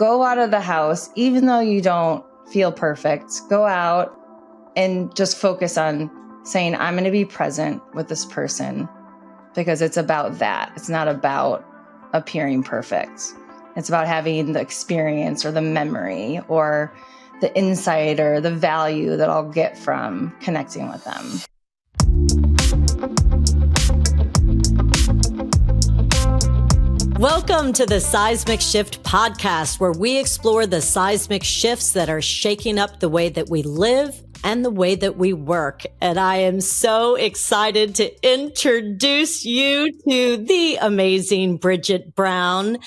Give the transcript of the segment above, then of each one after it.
go out of the house, even though you don't feel perfect, go out and just focus on saying, I'm going to be present with this person, because it's about that. It's not about appearing perfect. It's about having the experience or the memory or the insight or the value that I'll get from connecting with them. Welcome to the Seismic Shift podcast, where we explore the seismic shifts that are shaking up the way that we live and the way that we work. And I am so excited to introduce you to the amazing Bridgett Brown.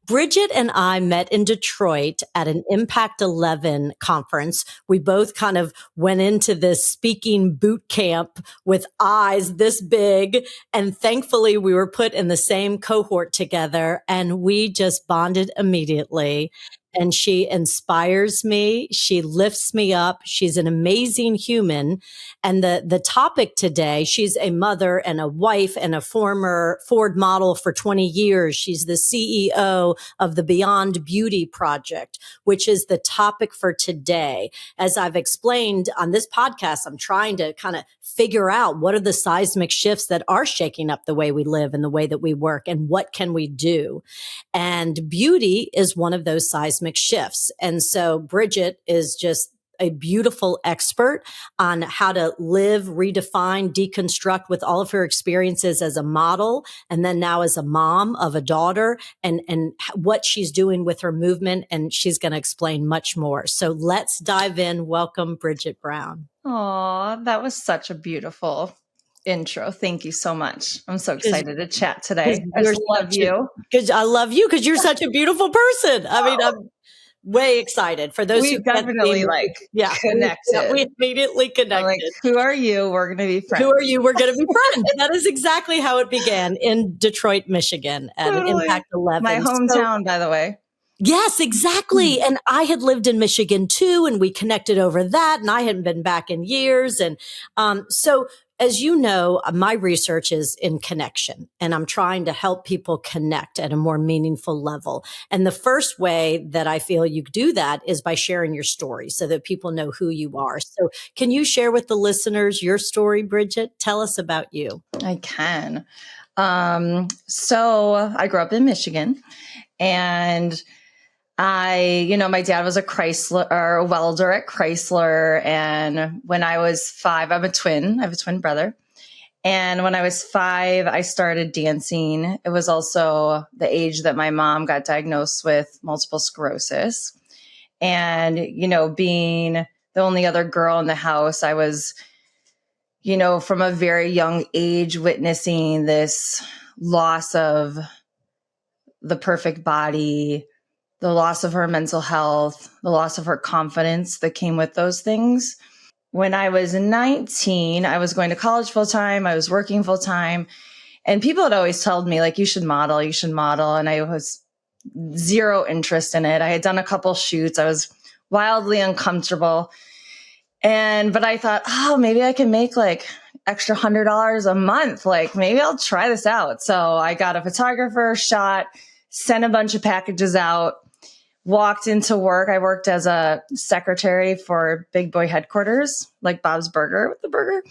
Bridgett and I met in Detroit at an Impact 11 conference. We both kind of went into this speaking boot camp with eyes this big. And thankfully, we were put in the same cohort together and we just bonded immediately. And she inspires me. She lifts me up. She's an amazing human. And the topic today, she's a mother and a wife and a former Ford model for 20 years. She's the CEO of the Beyond Beauty Project, which is the topic for today. As I've explained on this podcast, I'm trying to kind of figure out what are the seismic shifts that are shaking up the way we live and the way that we work, and what can we do? And beauty is one of those seismic shifts. And so Bridgett is just a beautiful expert on how to live, redefine, deconstruct with all of her experiences as a model, and then now as a mom of a daughter, and what she's doing with her movement. And she's going to explain much more. So let's dive in. Welcome, Bridgett Brown. Oh, that was such a beautiful intro. Thank you so much. I'm so excited to chat today. I just love you. Because I love you because you're such a beautiful person. I mean, I'm way excited for those who definitely connected. We immediately connected. I'm like, who are you? We're going to be friends. Who are you? We're going to be friends. That is exactly how it began in Detroit, Michigan at an Impact 11. My hometown, by the way. Yes, exactly. And I had lived in Michigan too, and we connected over that, and I hadn't been back in years. And so as you know, my research is in connection, and I'm trying to help people connect at a more meaningful level. And the first way that I feel you do that is by sharing your story so that people know who you are. So can you share with the listeners your story, Bridgett? Tell us about you. I can. So I grew up in Michigan, and my dad was a welder at Chrysler. And when I was 5, I'm a twin. I have a twin brother. And when I was 5, I started dancing. It was also the age that my mom got diagnosed with multiple sclerosis. And, being the only other girl in the house, I was, from a very young age witnessing this loss of the perfect body, the loss of her mental health, the loss of her confidence that came with those things. When I was 19, I was going to college full time. I was working full time. And people had always told me, like, you should model. And I was zero interest in it. I had done a couple shoots. I was wildly uncomfortable. But I thought, maybe I can make like extra $100 a month. Like, maybe I'll try this out. So I got a photographer, shot, sent a bunch of packages out. Walked into work. I worked as a secretary for Big Boy headquarters, like Bob's Burger with the burger.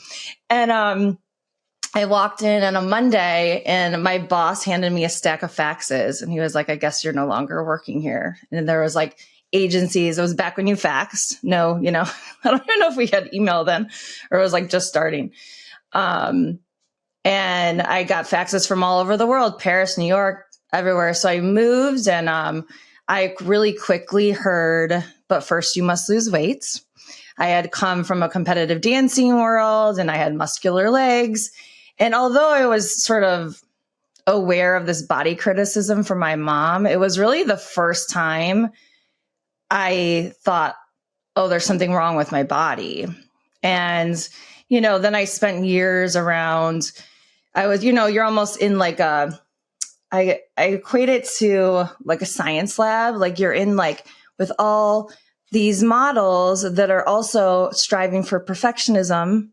And I walked in on a Monday, and my boss handed me a stack of faxes. And he was like, I guess you're no longer working here. And there was like agencies. It was back when you faxed. No, I don't even know if we had email then, or it was like just starting. And I got faxes from all over the world, Paris, New York, everywhere. So I moved, and I really quickly heard, but first you must lose weight. I had come from a competitive dancing world, and I had muscular legs. And although I was sort of aware of this body criticism from my mom, it was really the first time I thought, oh, there's something wrong with my body. And, then I spent years around, I was, you're almost in like I equate it to like a science lab. Like you're in like with all these models that are also striving for perfectionism,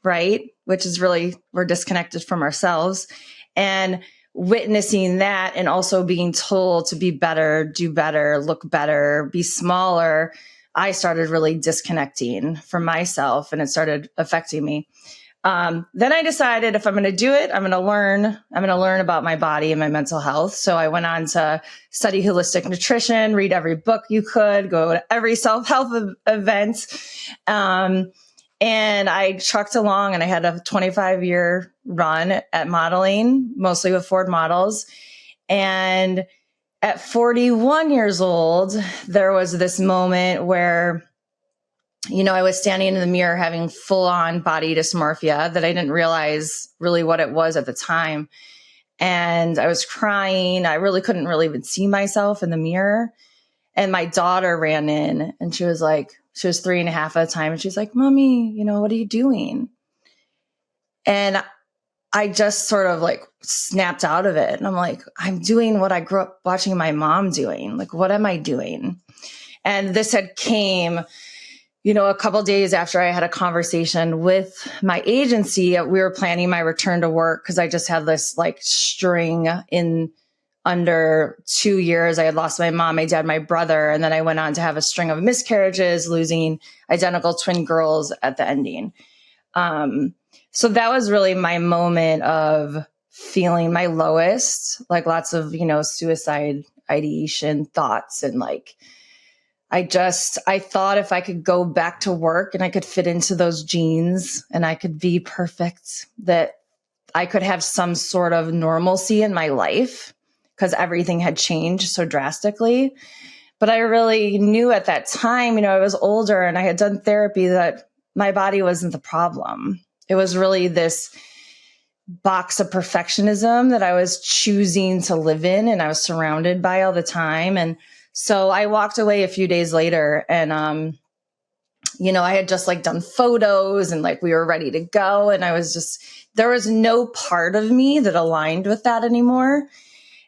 right? Which is really, we're disconnected from ourselves. And witnessing that and also being told to be better, do better, look better, be smaller, I started really disconnecting from myself, and it started affecting me. Then I decided if I'm going to do it, I'm going to learn about my body and my mental health. So I went on to study holistic nutrition, read every book you could, go to every self-help event. And I trucked along, and I had a 25-year run at modeling, mostly with Ford models. And at 41 years old, there was this moment where, I was standing in the mirror having full-on body dysmorphia that I didn't realize really what it was at the time. And I was crying. I really couldn't really even see myself in the mirror. And my daughter ran in, and she was 3.5 at the time. And she's like, "Mommy, what are you doing?" And I just sort of snapped out of it. And I'm like, I'm doing what I grew up watching my mom doing. Like, what am I doing? And this had came, a couple of days after I had a conversation with my agency. We were planning my return to work because I just had this string in under 2 years. I had lost my mom, my dad, my brother. And then I went on to have a string of miscarriages, losing identical twin girls at the ending. So that was really my moment of feeling my lowest, lots of, suicide ideation thoughts. And I thought if I could go back to work and I could fit into those jeans and I could be perfect, that I could have some sort of normalcy in my life, because everything had changed so drastically. But I really knew at that time, I was older and I had done therapy, that my body wasn't the problem. It was really this box of perfectionism that I was choosing to live in and I was surrounded by all the time. And so I walked away a few days later, and, I had just done photos and we were ready to go. And there was no part of me that aligned with that anymore.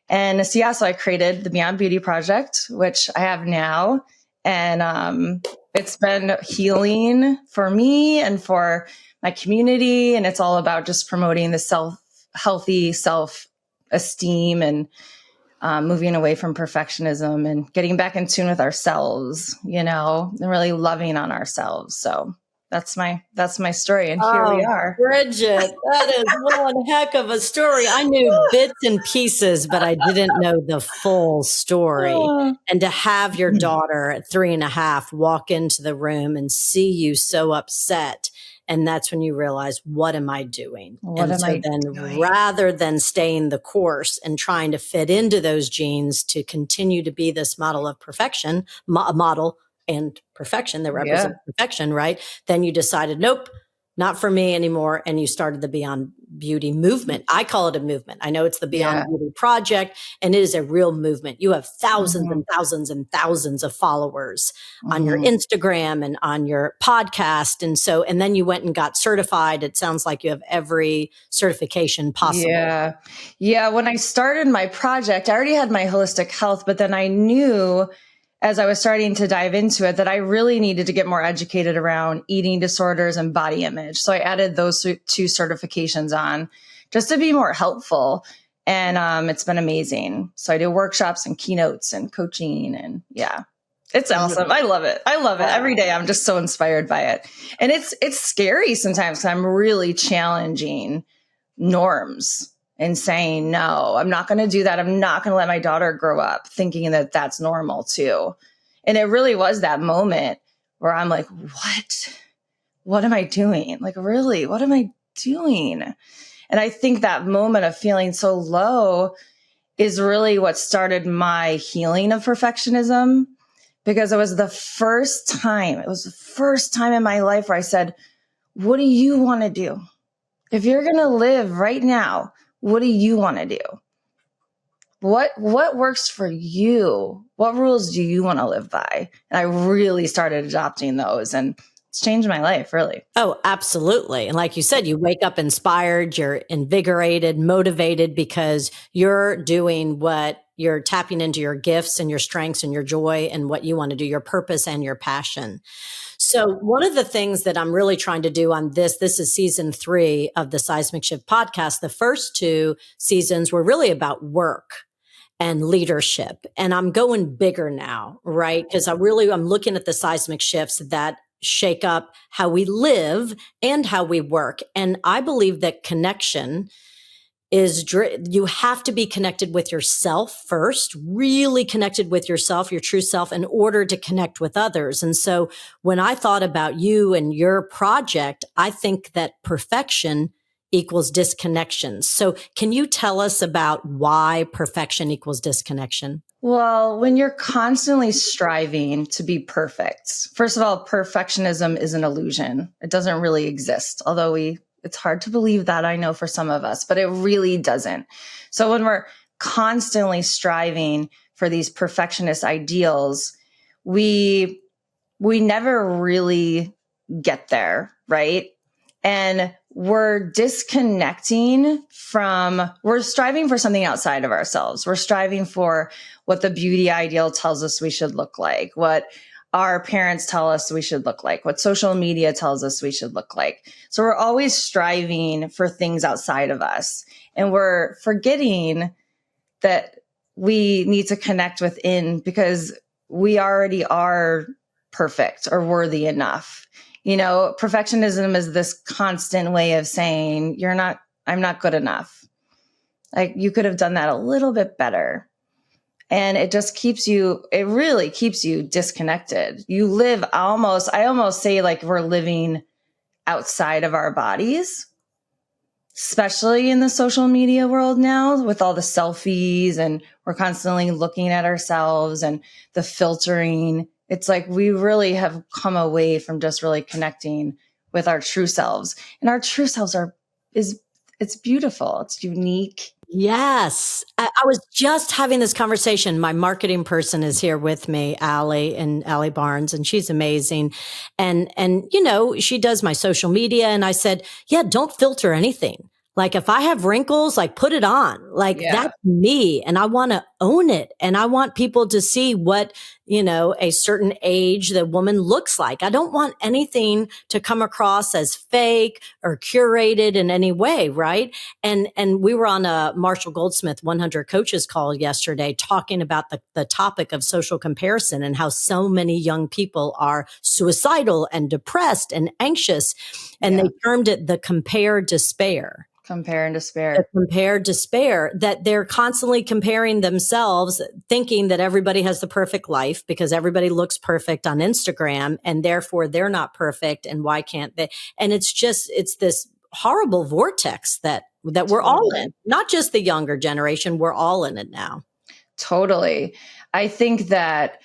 And so I created the Beyond Beauty Project, which I have now. And it's been healing for me and for my community. And it's all about just promoting the healthy self-esteem and moving away from perfectionism and getting back in tune with ourselves, and really loving on ourselves. So that's my story. And here we are. Bridgett, that is one heck of a story. I knew bits and pieces, but I didn't know the full story. And to have your daughter at 3.5 walk into the room and see you so upset, and that's when you realize, what am I doing? Rather than staying the course and trying to fit into those genes to continue to be this model of perfection, model and perfection that represents perfection, right? Then you decided, nope, not for me anymore. And you started the Beyond Beauty movement. I call it a movement. I know it's the Beyond Beauty Project, and it is a real movement. You have thousands and thousands and thousands of followers on your Instagram and on your podcast. And then you went and got certified. It sounds like you have every certification possible. Yeah. When I started my project, I already had my holistic health, but then I knew, as I was starting to dive into it, that I really needed to get more educated around eating disorders and body image. So I added those 2 certifications on just to be more helpful. And it's been amazing. So I do workshops and keynotes and coaching, and it's awesome. I love it. Every day I'm just so inspired by it. And it's scary sometimes, because I'm really challenging norms and saying, no, I'm not going to do that. I'm not going to let my daughter grow up thinking that that's normal too. And it really was that moment where I'm like, what am I doing? Really, what am I doing? And I think that moment of feeling so low is really what started my healing of perfectionism, because it was the first time in my life where I said, what do you want to do? If you're going to live right now, what do you want to do? What works for you? What rules do you want to live by? And I really started adopting those, and it's changed my life, really. Oh, absolutely. And like you said, you wake up inspired, you're invigorated, motivated, because you're doing what You're tapping into your gifts and your strengths and your joy and what you want to do, your purpose and your passion. So one of the things that I'm really trying to do on this is season 3 of the Seismic Shift podcast. The first 2 seasons were really about work and leadership. And I'm going bigger now, right? Because I'm looking at the seismic shifts that shake up how we live and how we work. And I believe that connection you have to be connected with yourself first, really connected with yourself, your true self, in order to connect with others. And so when I thought about you and your project, I think that perfection equals disconnection. So can you tell us about why perfection equals disconnection? Well, when you're constantly striving to be perfect, first of all, perfectionism is an illusion. It doesn't really exist, although it's hard to believe that, I know, for some of us, but it really doesn't. So when we're constantly striving for these perfectionist ideals, we never really get there, right? And we're striving for something outside of ourselves. We're striving for what the beauty ideal tells us we should look like, what our parents tell us we should look like, what social media tells us we should look like. So we're always striving for things outside of us. And we're forgetting that we need to connect within, because we already are perfect or worthy enough. Perfectionism is this constant way of saying, I'm not good enough. Like, you could have done that a little bit better. And it really keeps you disconnected. I almost say, like, we're living outside of our bodies, especially in the social media world now with all the selfies, and we're constantly looking at ourselves and the filtering. It's like we really have come away from just really connecting with our true selves. And our true selves it's beautiful. It's unique. Yes. I was just having this conversation. My marketing person is here with me, Allie Barnes, and she's amazing. And, she does my social media. And I said, yeah, don't filter anything. Like, if I have wrinkles, like, put it on. Like, that's me. And I want to own it. And I want people to see what, a certain age the woman looks like. I don't want anything to come across as fake or curated in any way. Right. And we were on a Marshall Goldsmith 100 coaches call yesterday talking about the topic of social comparison and how so many young people are suicidal and depressed and anxious. And they termed it the compare despair. Compare and despair. Compare despair, that they're constantly comparing themselves, thinking that everybody has the perfect life because everybody looks perfect on Instagram, and therefore they're not perfect. And why can't they? And it's this horrible vortex that we're all in, not just the younger generation. We're all in it now. Totally. I think that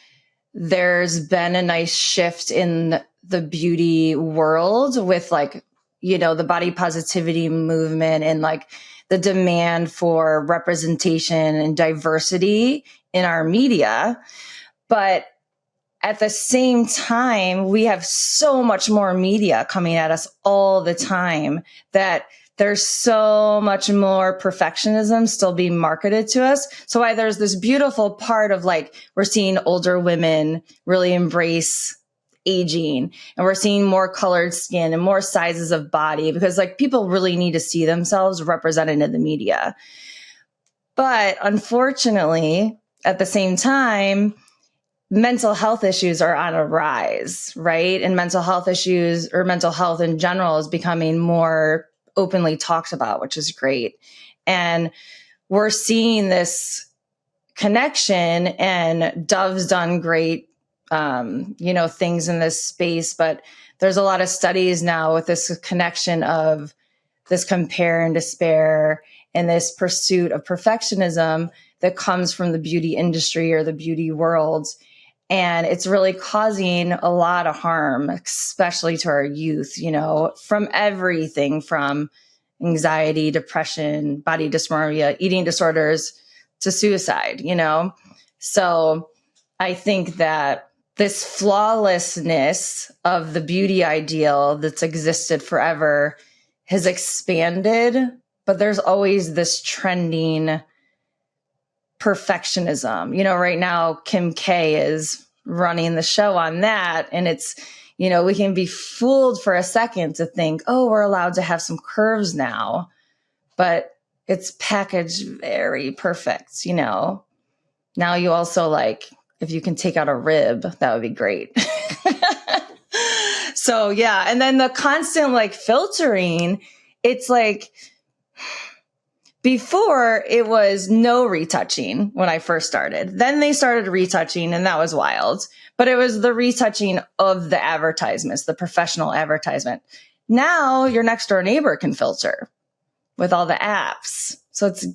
there's been a nice shift in the beauty world with, like, the body positivity movement and, like, the demand for representation and diversity in our media. But at the same time, we have so much more media coming at us all the time that there's so much more perfectionism still being marketed to us. So why there's this beautiful part of, like, we're seeing older women really embrace aging, and we're seeing more colored skin and more sizes of body, because, like, people really need to see themselves represented in the media. But unfortunately, at the same time, mental health issues are on a rise, right? And mental health issues, or mental health in general, is becoming more openly talked about, which is great. And we're seeing this connection, and Dove's done great things in this space, but there's a lot of studies now with this connection of this compare and despair and this pursuit of perfectionism that comes from the beauty industry or the beauty world. And it's really causing a lot of harm, especially to our youth, from everything from anxiety, depression, body dysmorphia, eating disorders, to suicide, So I think that this flawlessness of the beauty ideal that's existed forever has expanded, but there's always this trending perfectionism. Right now, Kim K is running the show on that. And it's, we can be fooled for a second to think, oh, we're allowed to have some curves now, but it's packaged very perfect, Now you also if you can take out a rib, that would be great. So yeah. And then the constant filtering, it's before it was no retouching when I first started. Then they started retouching and that was wild. But it was the retouching of the advertisements, the professional advertisement. Now your next door neighbor can filter with all the apps. So it's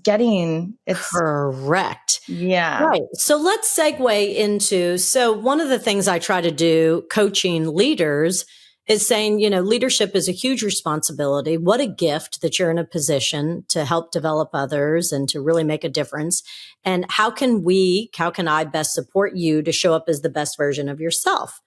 correct. Yeah. Right. So let's segue into, one of the things I try to do coaching leaders is saying, leadership is a huge responsibility. What a gift that you're in a position to help develop others and to really make a difference. And how can I best support you to show up as the best version of yourself?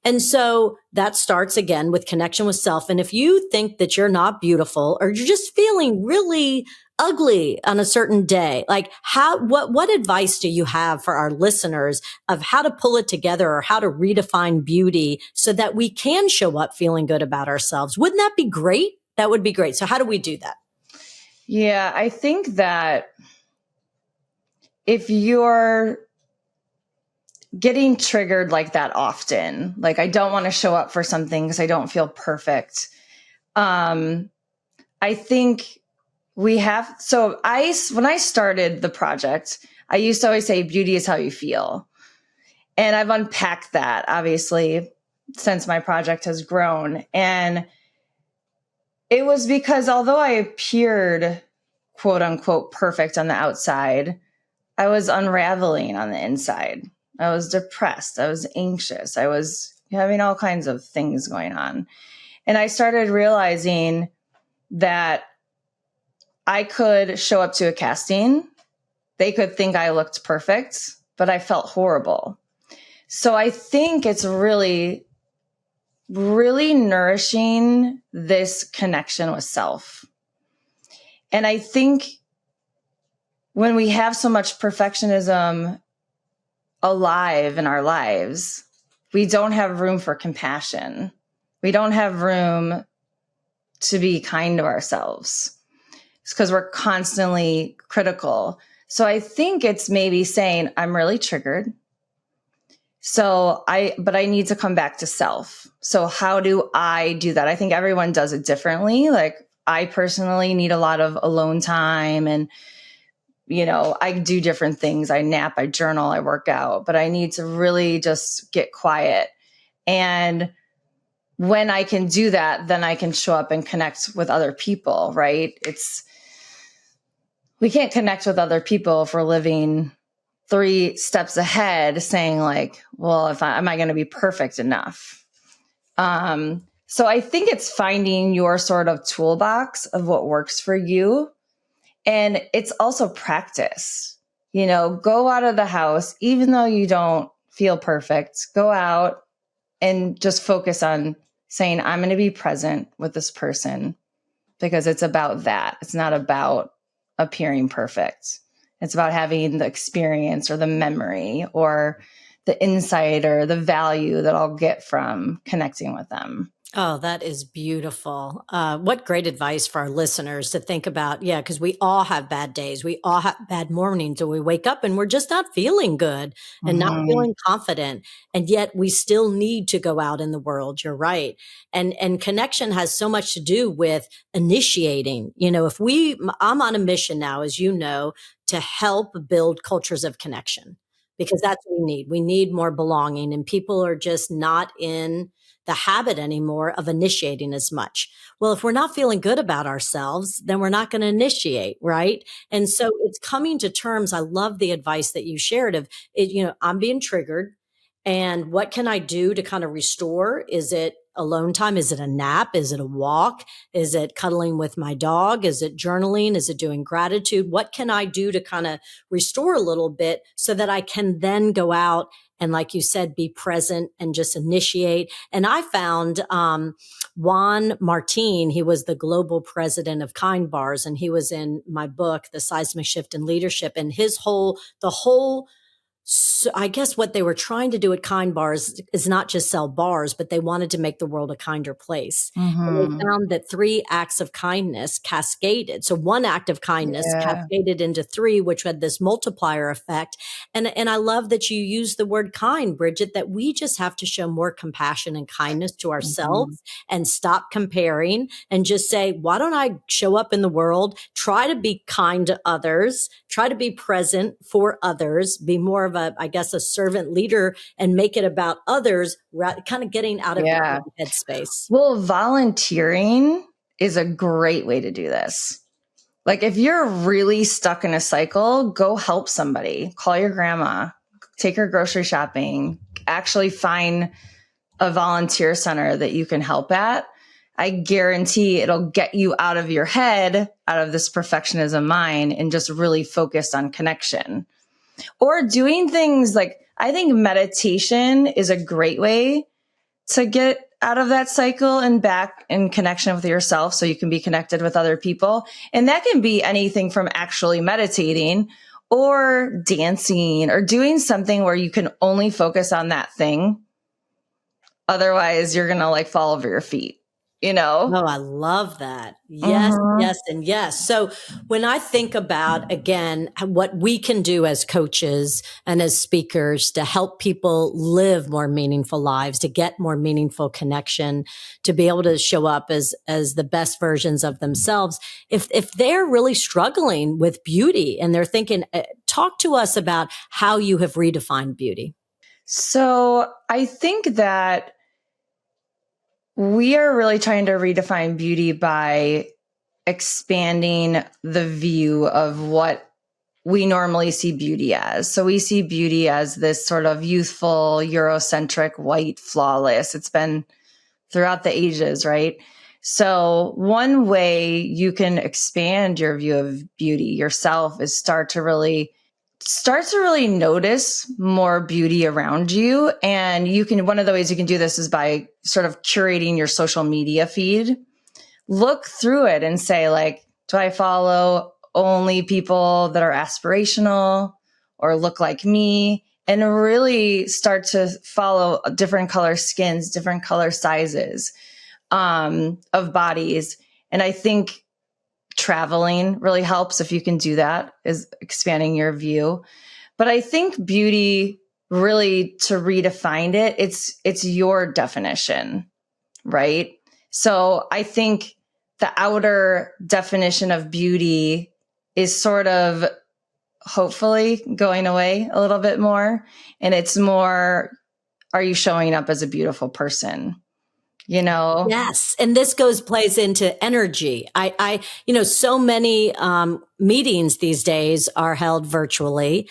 And so that starts again with connection with self. And if you think that you're not beautiful or you're just feeling really ugly on a certain day, what advice do you have for our listeners of how to pull it together or how to redefine beauty so that we can show up feeling good about ourselves? Wouldn't that be great? That would be great. So how do we do that? Yeah, I think that if you're getting triggered like that often, I don't want to show up for something because I don't feel perfect. I think when I started the project, I used to always say beauty is how you feel. And I've unpacked that obviously since my project has grown. And it was because although I appeared quote unquote perfect on the outside, I was unraveling on the inside. I was depressed. I was anxious. I was having all kinds of things going on. And I started realizing that I could show up to a casting. They could think I looked perfect, but I felt horrible. So I think it's really, really nourishing this connection with self. And I think when we have so much perfectionism alive in our lives, we don't have room for compassion. We don't have room to be kind to ourselves. It's because we're constantly critical. So I think it's maybe saying, I'm really triggered. But I need to come back to self. So how do I do that? I think everyone does it differently. I personally need a lot of alone time and I do different things. I nap, I journal, I work out, but I need to really just get quiet. And when I can do that, then I can show up and connect with other people, right? We can't connect with other people if we're living 3 steps ahead saying well, am I going to be perfect enough? So I think it's finding your sort of toolbox of what works for you. And it's also practice, go out of the house, even though you don't feel perfect, go out and just focus on saying, I'm going to be present with this person because it's about that. It's not about appearing perfect. It's about having the experience or the memory or the insight or the value that I'll get from connecting with them. Oh, that is beautiful. What great advice for our listeners to think about. Yeah, because we all have bad days. We all have bad mornings where we wake up and we're just not feeling good and not feeling confident. And yet we still need to go out in the world. You're right. And connection has so much to do with initiating. I'm on a mission now, as you know, to help build cultures of connection because that's what we need. We need more belonging, and people are just not in the habit anymore of initiating as much. Well, if we're not feeling good about ourselves, then we're not going to initiate, right? And so it's coming to terms. I love the advice that you shared of it, I'm being triggered, and what can I do to kind of restore? Is it alone time? Is it a nap? Is it a walk? Is it cuddling with my dog? Is it journaling? Is it doing gratitude? What can I do to kind of restore a little bit so that I can then go out and like you said, be present and just initiate. And I found Juan Martin, he was the global president of Kind Bars, and he was in my book, The Seismic Shift in Leadership. And the whole so I guess what they were trying to do at Kind Bars is not just sell bars, but they wanted to make the world a kinder place. And they Mm-hmm. found that 3 acts of kindness cascaded. So one act of kindness Yeah. cascaded into 3, which had this multiplier effect. And I love that you use the word kind, Bridgett, that we just have to show more compassion and kindness to Mm-hmm. ourselves and stop comparing and just say, why don't I show up in the world, try to be kind to others, try to be present for others, be more of a, I guess, a servant leader and make it about others, kind of getting out of your Yeah. own headspace. Well, volunteering is a great way to do this. Like if you're really stuck in a cycle, go help somebody, call your grandma, take her grocery shopping, actually find a volunteer center that you can help at. I guarantee it'll get you out of your head, out of this perfectionism mind, and just really focused on connection. Or doing things like, I think meditation is a great way to get out of that cycle and back in connection with yourself so you can be connected with other people. And that can be anything from actually meditating or dancing or doing something where you can only focus on that thing. Otherwise, you're going to like fall over your feet, you know? Oh, I love that. Yes, Mm-hmm. yes, and yes. So when I think about, again, what we can do as coaches and as speakers to help people live more meaningful lives, to get more meaningful connection, to be able to show up as the best versions of themselves, if they're really struggling with beauty and they're thinking, talk to us about how you have redefined beauty. So I think that we are really trying to redefine beauty by expanding the view of what we normally see beauty as. So we see beauty as this sort of youthful, Eurocentric, white, flawless. It's been throughout the ages, right? So one way you can expand your view of beauty yourself is start to really notice more beauty around you. And one of the ways you can do this is by sort of curating your social media feed. Look through it and say, like, do I follow only people that are aspirational or look like me? And really start to follow different color skins, different color sizes of bodies. And I think traveling really helps if you can do that, is expanding your view. But I think beauty, really, to redefine it, it's your definition, right? So I think the outer definition of beauty is sort of hopefully going away a little bit more. And it's more, are you showing up as a beautiful person? You know? Yes. And this plays into energy. So many meetings these days are held virtually.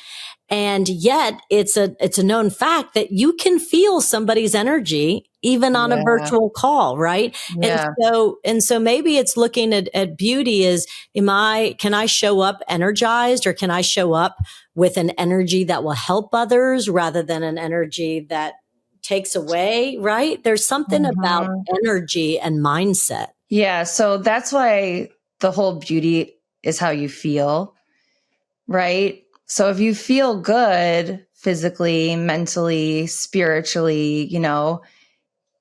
And yet it's a known fact that you can feel somebody's energy even on a Yeah. virtual call, right? Yeah. And so maybe it's looking at beauty as, can I show up energized, or can I show up with an energy that will help others rather than an energy that takes away, right? There's something about Mhm. energy and mindset. Yeah. So that's why the whole beauty is how you feel, right? So if you feel good physically, mentally, spiritually,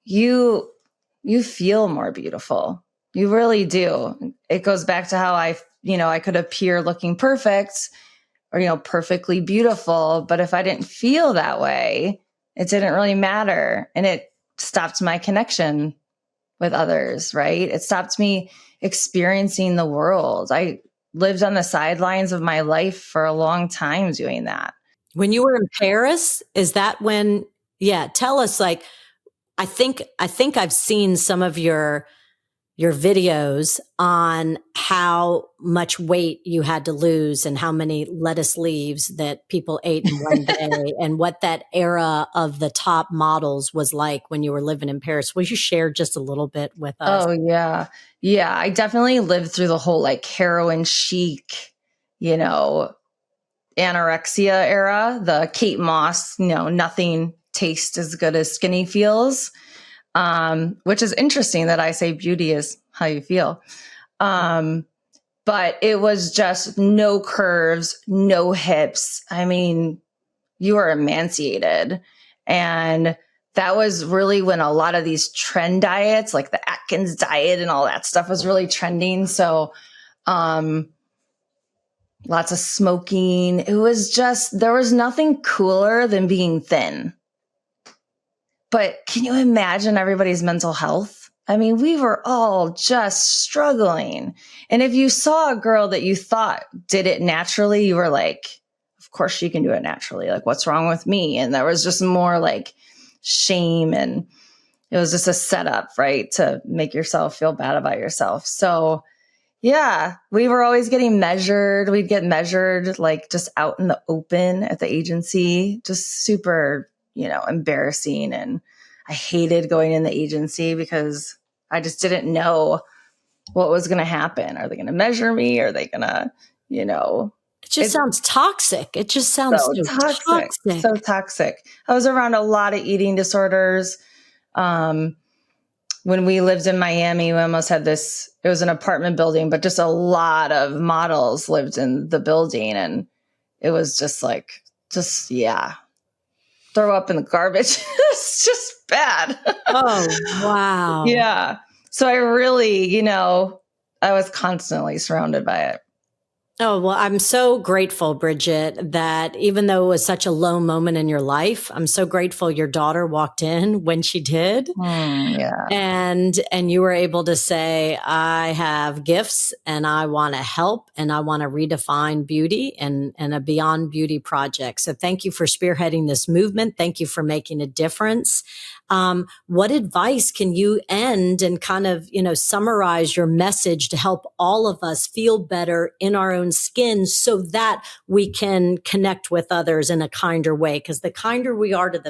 you feel more beautiful. You really do. It goes back to how I could appear looking perfect or, perfectly beautiful. But if I didn't feel that way, it didn't really matter. And it stopped my connection with others, right? It stopped me experiencing the world. I lived on the sidelines of my life for a long time doing that. When you were in Paris, is that when, yeah, tell us, like, I think I've seen some of your videos on how much weight you had to lose and how many lettuce leaves that people ate in one day and what that era of the top models was like when you were living in Paris. Will you share just a little bit with us? Oh, yeah. Yeah. I definitely lived through the whole like heroin chic, you know, anorexia era, the Kate Moss, nothing tastes as good as skinny feels, which is interesting that I say beauty is how you feel. But it was just no curves, no hips. I mean, you were emaciated. And that was really when a lot of these trend diets, like the Atkins diet and all that stuff, was really trending. So, lots of smoking. It was just, there was nothing cooler than being thin. But can you imagine everybody's mental health? I mean, we were all just struggling. And if you saw a girl that you thought did it naturally, you were like, of course she can do it naturally. Like, what's wrong with me? And there was just more like shame, and it was just a setup, right, to make yourself feel bad about yourself. So yeah, we were always getting measured. We'd get measured like just out in the open at the agency, just super, embarrassing. And I hated going in the agency because I just didn't know what was going to happen. Are they going to measure me? Are they going to, It just sounds toxic. It just sounds so toxic. So toxic. I was around a lot of eating disorders. When we lived in Miami, we almost had it was an apartment building, but just a lot of models lived in the building. And it was just like, throw up in the garbage. It's just bad. Oh, wow. Yeah. So I really, I was constantly surrounded by it. Oh, well, I'm so grateful, Bridgett, that even though it was such a low moment in your life, I'm so grateful your daughter walked in when she did. Yeah. And you were able to say, I have gifts and I want to help and I want to redefine beauty and a beyond beauty project. So thank you for spearheading this movement. Thank you for making a difference. What advice can you end and kind of, summarize your message to help all of us feel better in our own skin so that we can connect with others in a kinder way? Because the kinder we are to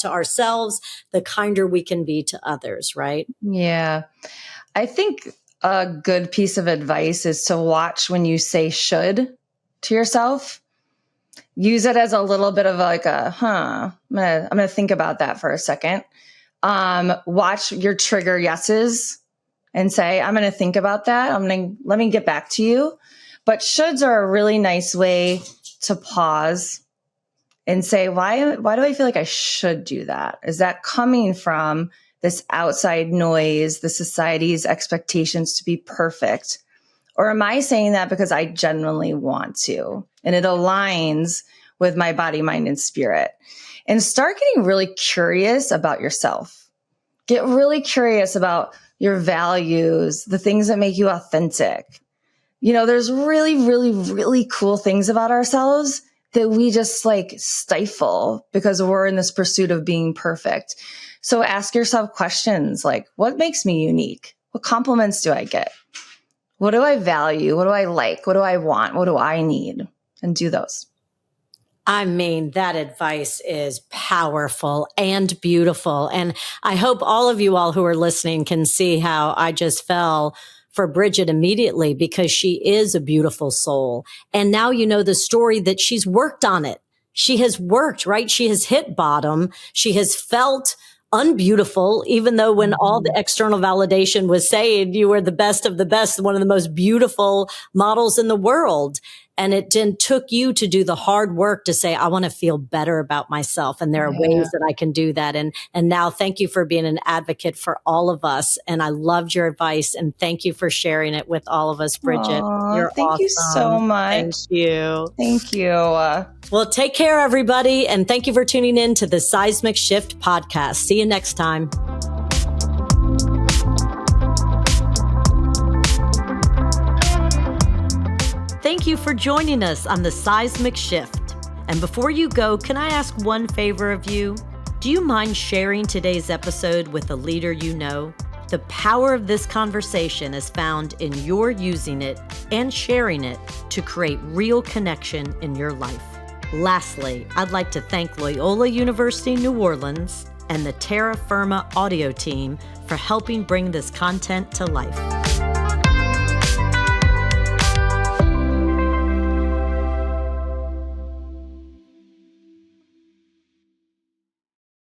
ourselves, the kinder we can be to others, right? Yeah. I think a good piece of advice is to watch when you say should to yourself. Use it as a little bit of like I'm going to think about that for a second. Watch your trigger yeses and say, I'm going to think about that. Let me get back to you. But shoulds are a really nice way to pause and say, why do I feel like I should do that? Is that coming from this outside noise, the society's expectations to be perfect? Or am I saying that because I genuinely want to? And it aligns with my body, mind, and spirit. And start getting really curious about yourself. Get really curious about your values, the things that make you authentic. There's really, really, really cool things about ourselves that we just like stifle because we're in this pursuit of being perfect. So ask yourself questions like, what makes me unique? What compliments do I get? What do I value? What do I like? What do I want? What do I need? And do those. I mean, that advice is powerful and beautiful. And I hope all of you all who are listening can see how I just fell for Bridgett immediately, because she is a beautiful soul. And now you know the story that she's worked on it. She has worked, right? She has hit bottom. She has felt unbeautiful, even though when all the external validation was saying you were the best of the best, one of the most beautiful models in the world. And it took you to do the hard work to say, I want to feel better about myself. And there are ways that I can do that. And now thank you for being an advocate for all of us. And I loved your advice. And thank you for sharing it with all of us, Bridgett. You're thank awesome. you so much. Thank you. Thank you. Well, take care, everybody. And thank you for tuning in to the Seismic Shift podcast. See you next time. Thank you for joining us on the Seismic Shift. And before you go, can I ask one favor of you? Do you mind sharing today's episode with a leader you know? The power of this conversation is found in your using it and sharing it to create real connection in your life. Lastly, I'd like to thank Loyola University New Orleans and the Terra Firma audio team for helping bring this content to life.